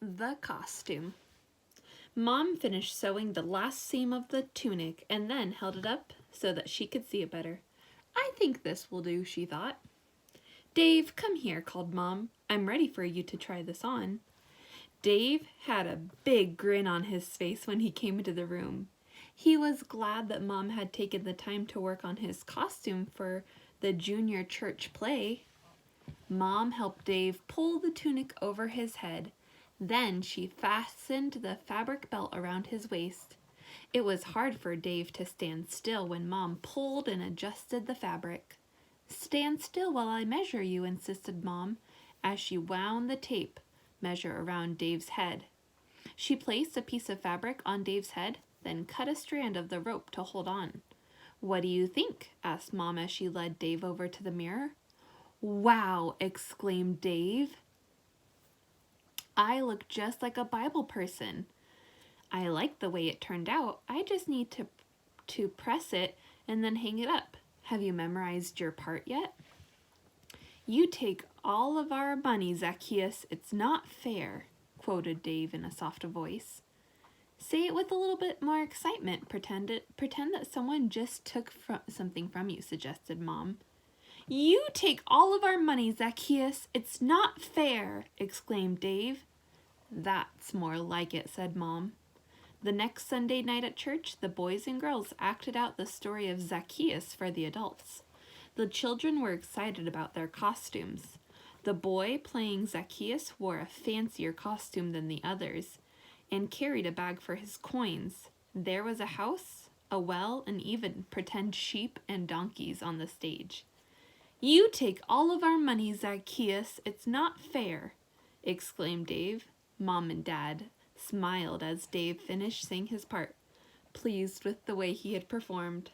The costume. Mom finished sewing the last seam of the tunic and then held it up so that she could see it better. I think this will do, she thought. Dave, come here, called Mom. I'm ready for you to try this on. Dave had a big grin on his face when he came into the room. He was glad that Mom had taken the time to work on his costume for the junior church play. Mom helped Dave pull the tunic over his head. Then she fastened the fabric belt around his waist. It was hard for Dave to stand still when Mom pulled and adjusted the fabric. Stand still while I measure you, insisted Mom, as she wound the tape measure around Dave's head. She placed a piece of fabric on Dave's head, then cut a strand of the rope to hold on. What do you think? Asked Mom as she led Dave over to the mirror. Wow, exclaimed Dave. I look just like a Bible person. I like the way it turned out. I just need to press it and then hang it up. Have you memorized your part yet? You take all of our money, Zacchaeus. It's not fair, quoted Dave in a soft voice. Say it with a little bit more excitement. Pretend that someone just took something from you, suggested Mom. You take all of our money, Zacchaeus. It's not fair, exclaimed Dave. That's more like it, said Mom. The next Sunday night at church, the boys and girls acted out the story of Zacchaeus for the adults. The children were excited about their costumes. The boy playing Zacchaeus wore a fancier costume than the others and carried a bag for his coins. There was a house, a well, and even pretend sheep and donkeys on the stage. You take all of our money, Zacchaeus. It's not fair, exclaimed Dave. Mom and Dad smiled as Dave finished saying his part, pleased with the way he had performed.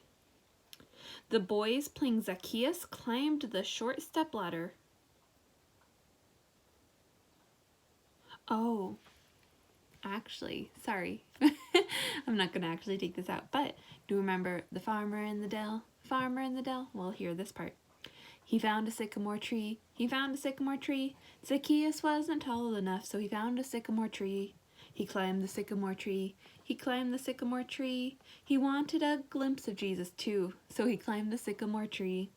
The boys playing Zacchaeus climbed the short stepladder. Oh, actually, sorry. I'm not going to actually take this out, but do you remember the farmer in the dell? Farmer in the dell? Well, hear this part. He found a sycamore tree. He found a sycamore tree. Zacchaeus wasn't tall enough, so he found a sycamore tree. He climbed the sycamore tree. He climbed the sycamore tree. He wanted a glimpse of Jesus too, so he climbed the sycamore tree.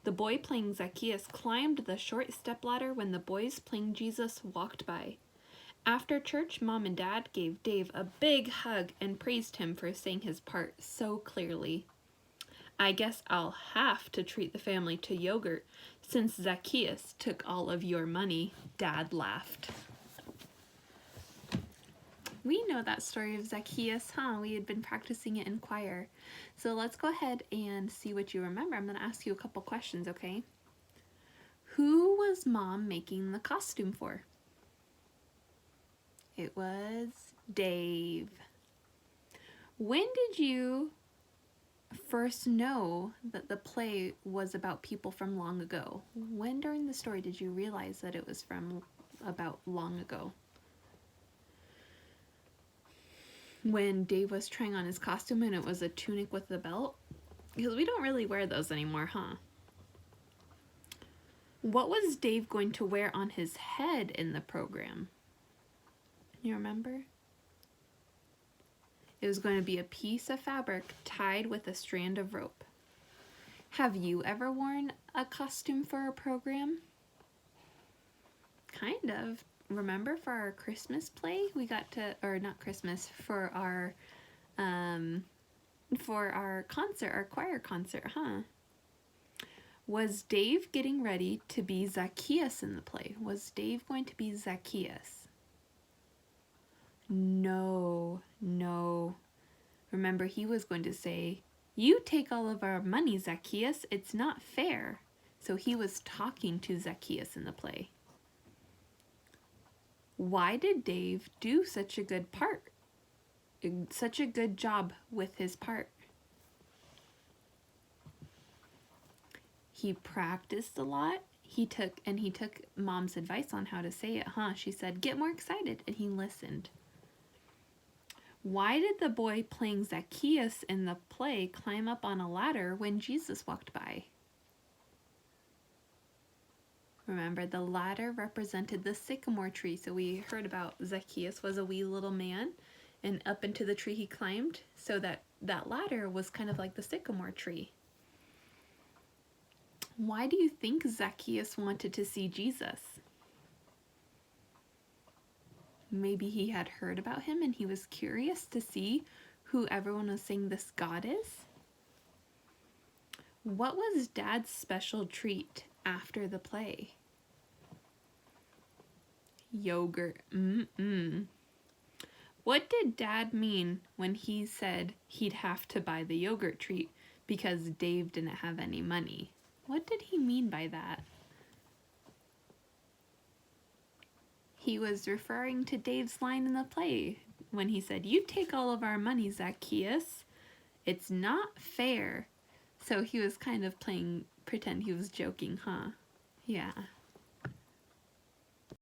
The boy playing Zacchaeus climbed the short stepladder when the boys playing Jesus walked by. After church, Mom and Dad gave Dave a big hug and praised him for saying his part so clearly. I guess I'll have to treat the family to yogurt since Zacchaeus took all of your money, Dad laughed. We know that story of Zacchaeus, huh? We had been practicing it in choir. So let's go ahead and see what you remember. I'm going to ask you a couple questions, okay? Who was Mom making the costume for? It was Dave. When did you first know that the play was about people from long ago? When during the story did you realize that it was from about long ago? When Dave was trying on his costume and it was a tunic with a belt? Because we don't really wear those anymore, huh? What was Dave going to wear on his head in the program? You remember? It was going to be a piece of fabric tied with a strand of rope. Have you ever worn a costume for a program? Kind of. Remember for our Christmas play, we got to, or not Christmas, for our concert, our choir concert, huh? Was Dave getting ready to be Zacchaeus in the play? Was Dave going to be Zacchaeus? No. Remember, he was going to say, you take all of our money, Zacchaeus. It's not fair. So he was talking to Zacchaeus in the play. Why did Dave do such a good part? Such a good job with his part? He practiced a lot. He took Mom's advice on how to say it, huh? She said, get more excited, and he listened. Why did the boy playing Zacchaeus in the play climb up on a ladder when Jesus walked by? Remember, the ladder represented the sycamore tree. So we heard about Zacchaeus was a wee little man, and up into the tree he climbed. So that ladder was kind of like the sycamore tree. Why do you think Zacchaeus wanted to see Jesus? Maybe he had heard about him and he was curious to see who everyone was saying this God is? What was Dad's special treat after the play? Yogurt. What did Dad mean when he said he'd have to buy the yogurt treat because Dave didn't have any money? What did he mean by that? He was referring to Dave's line in the play when he said, "You take all of our money, Zacchaeus. It's not fair." So he was kind of playing pretend he was joking, huh? Yeah.